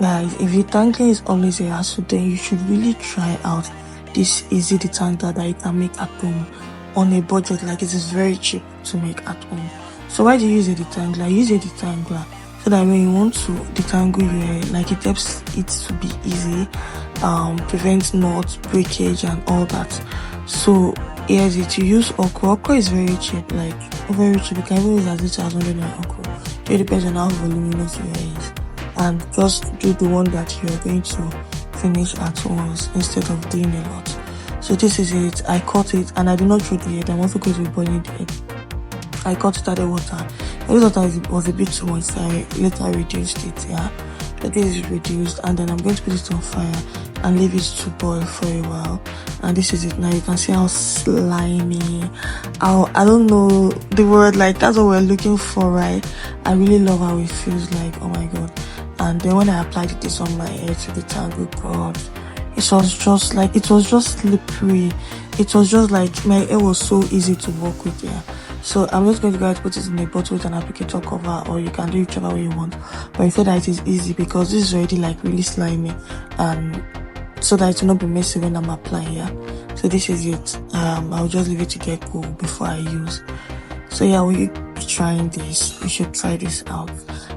Guys, if detangling is always a hassle, then you should really try out this easy detangler that you can make at home on a budget. Like, it is very cheap to make at home. So why do you use a detangler? Use a detangler so that when you want to detangle your hair, like, it helps it to be easy, prevents knots, breakage and all that. So here's it. You use Okra. Okra is very cheap, like very cheap. You can even use as little as 100 Okra. It depends on how voluminous your hair is, and just do the one that you're going to finish at once instead of doing a lot. So this is it. I cut it and I did not throw the head. I'm also going to be boiling the head. I cut it at the water. The water was a bit too much, so I later reduced it. Yeah, but this is reduced, and then I'm going to put it on fire and leave it to boil for a while. And this is it now. You can see how slimy, how, I don't know the word, like that's what we're looking for, right? I really love how it feels like. Oh my god. And then when I applied this on my hair to the tangle, god, it was just like, it was just slippery. It was just like, my hair was so easy to work with. Yeah, so I'm just going to go ahead and put it in a bottle with an applicator cover, or you can do whichever way you want, but I said that it is easy because this is already like really slimy, and so that it will not be messy when I'm applying. Yeah, so this is it. I'll just leave it to get cool before I use. So yeah, when you be trying this, you should try this out.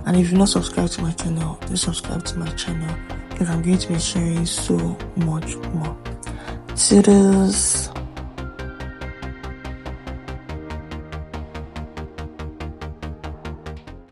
And if you're not subscribed to my channel, do subscribe to my channel, because I'm going to be sharing so much more. Toodles.